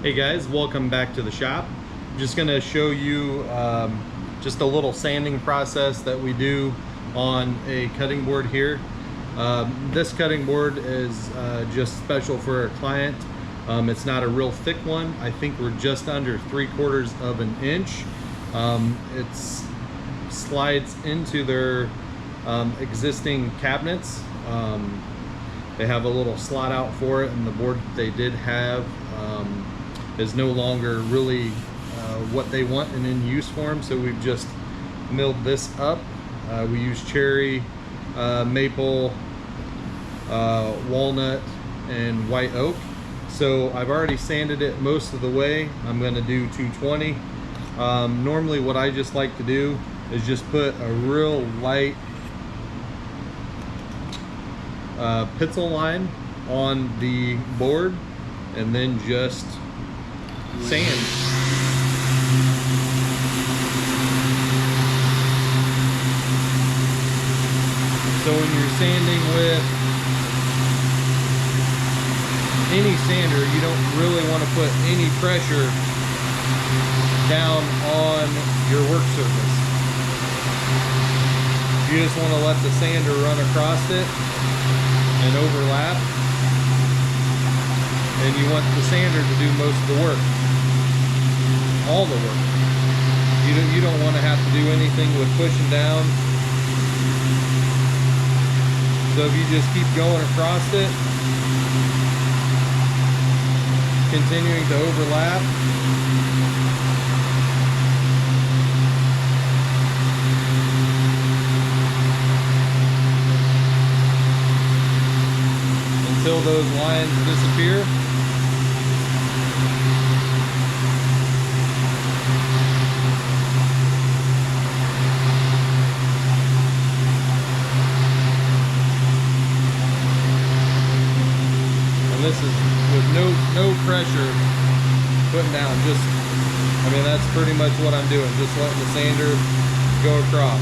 Hey guys, welcome back to the shop. I'm just going to show you just a little sanding process that we do on a cutting board here. This cutting board is just special for a client. It's not a real thick one. I think we're just under 3/4 of an inch. It slides into their existing cabinets. They have a little slot out for it, and the board that they did have is no longer really what they want and in use form, so we've just milled this up. We use cherry, maple, walnut, and white oak. So I've already sanded it most of the way. I'm going to do 220. Normally what I just like to do is just put a real light pixel line on the board and then just sand. So when you're sanding with any sander, you don't really want to put any pressure down on your work surface. You just want to let the sander run across it and overlap, and you want the sander to do most of the work, all the work. You don't want to have to do anything with pushing down. So if you just keep going across it, continuing to overlap, until those lines disappear. And this is with no pressure putting down, I mean, that's pretty much what I'm doing, just letting the sander go across.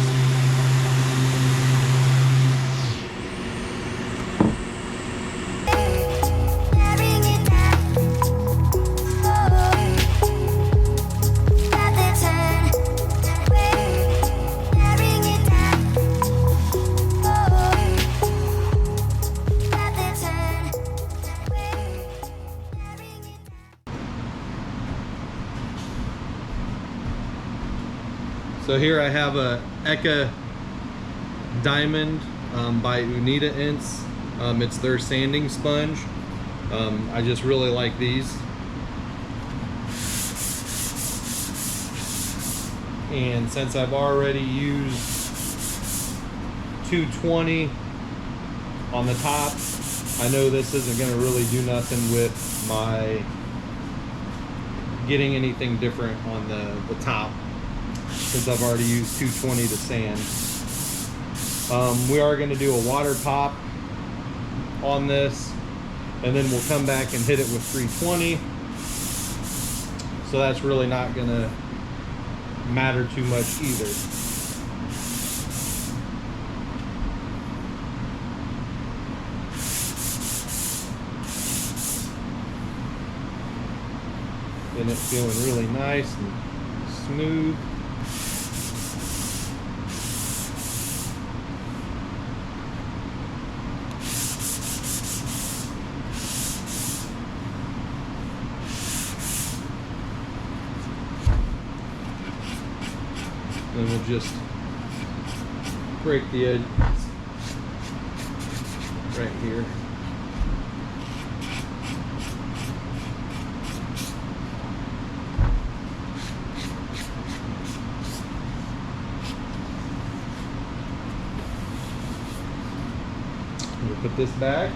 So here I have a Eka Diamond by Unita Ints. It's their sanding sponge. I just really like these. And since I've already used 220 on the top, I know this isn't going to really do nothing with my getting anything different on the top, since I've already used 220 to sand. We are going to do a water pop on this, and then we'll come back and hit it with 320. So that's really not going to matter too much either. And it's feeling really nice and smooth. And we'll just break the edge right here. We'll put this back.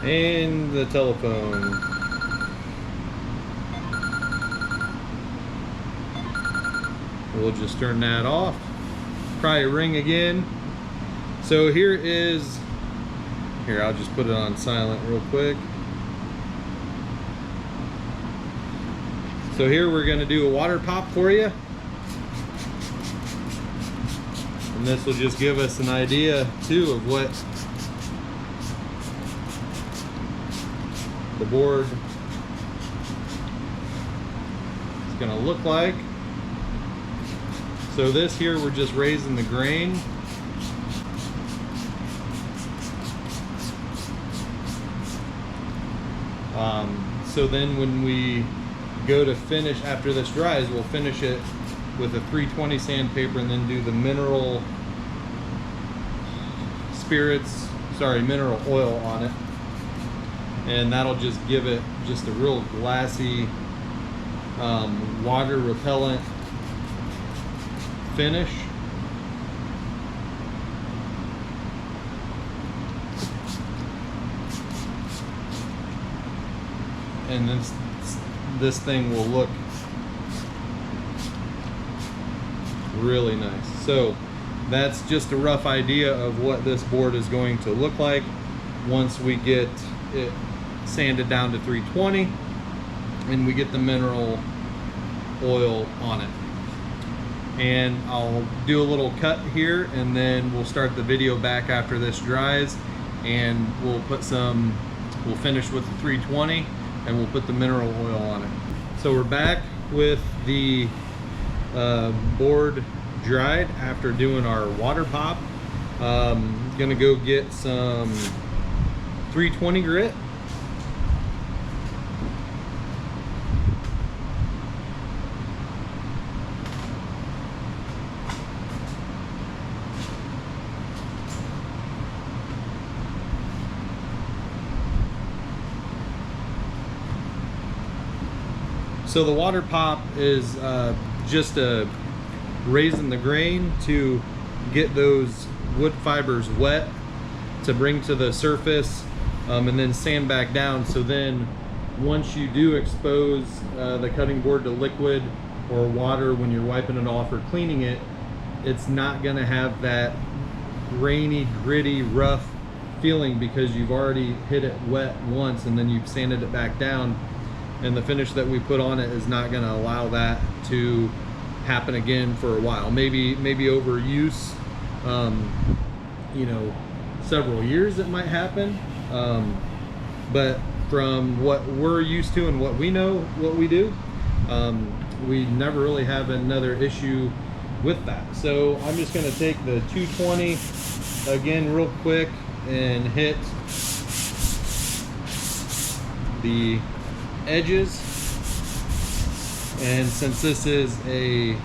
And the telephone. We'll just turn that off. Probably ring again. So here, I'll just put it on silent real quick. So here we're gonna do a water pop for you. And this will just give us an idea too of what the board is gonna look like. So this here, we're just raising the grain. So then when we go to finish, after this dries, we'll finish it with a 320 sandpaper and then do the mineral oil on it. And that'll just give it just a real glassy, water repellent finish. And then this thing will look really nice. So that's just a rough idea of what this board is going to look like once we get it sanded down to 320 and we get the mineral oil on it. And I'll do a little cut here and then we'll start the video back after this dries, and we'll finish with the 320 and we'll put the mineral oil on it. So we're back with the board dried after doing our water pop. Gonna go get some 320 grit. So the water pop is just raising the grain to get those wood fibers wet to bring to the surface, and then sand back down. So then once you do expose the cutting board to liquid or water when you're wiping it off or cleaning it, it's not gonna have that grainy, gritty, rough feeling because you've already hit it wet once and then you've sanded it back down. And the finish that we put on it is not going to allow that to happen again for a while. Maybe over use, you know, several years it might happen. But from what we're used to and what we know, what we do, we never really have another issue with that. So I'm just going to take the 220 again real quick and hit the edges. And since this is a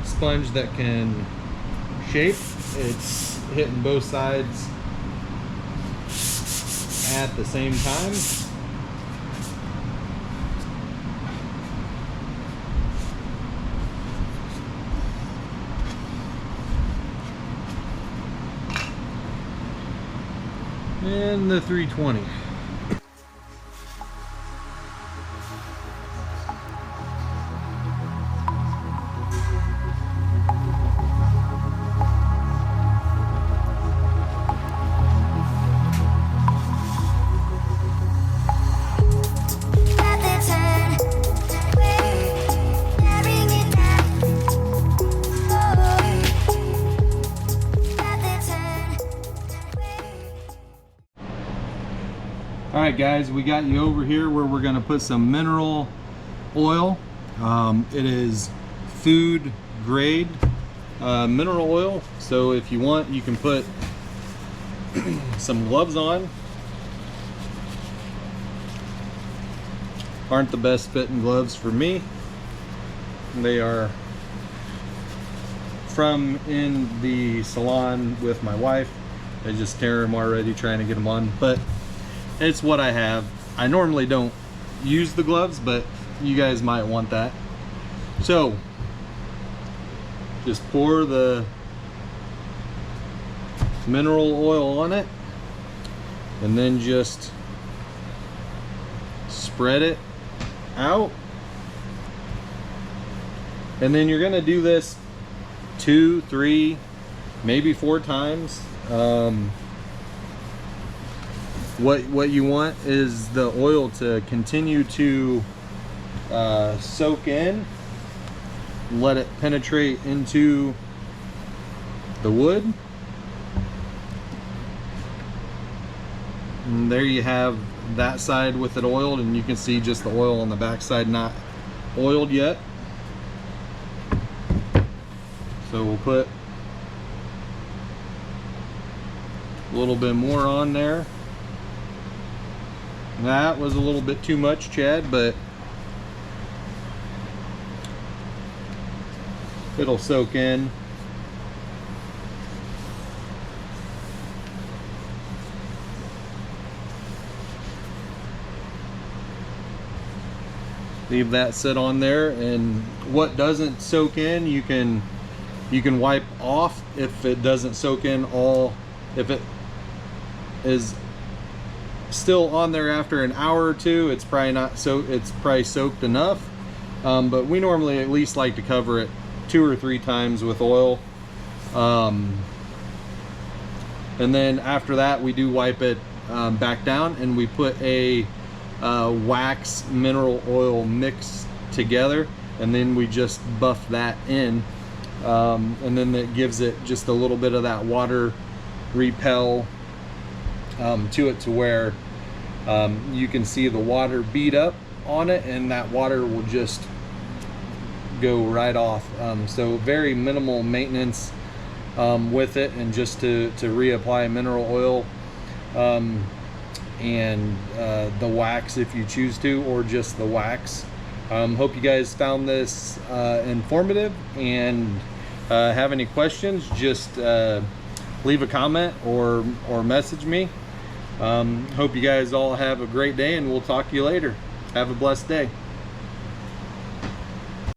sponge that can shape, it's hitting both sides at the same time. And the 320. Alright guys, we got you over here where we're going to put some mineral oil. It is food grade mineral oil, so if you want you can put some gloves on. Aren't the best fitting gloves for me. They are from in the salon with my wife. I just tear them already trying to get them on, but it's what I have. I normally don't use the gloves, but you guys might want that. So just pour the mineral oil on it and then just spread it out. And then you're going to do this 2, 3, maybe 4 times. What you want is the oil to continue to soak in, let it penetrate into the wood. And there you have that side with it oiled, and you can see just the oil on the back side not oiled yet. So we'll put a little bit more on there. That was a little bit too much, Chad, but it'll soak in. Leave that sit on there, and what doesn't soak in, you can wipe off if it doesn't soak in all. If it is still on there after an hour or two, it's probably not so. It's probably soaked enough. But we normally at least like to cover it 2 or 3 times with oil. And then after that, we do wipe it back down, and we put a wax mineral oil mix together, and then we just buff that in, and then it gives it just a little bit of that water repel to it, to where you can see the water bead up on it, and that water will just go right off. So very minimal maintenance with it, and just to reapply mineral oil and the wax if you choose to, or just the wax. Hope you guys found this informative, and have any questions, just leave a comment or message me. Hope you guys all have a great day, and we'll talk to you later. Have a blessed day.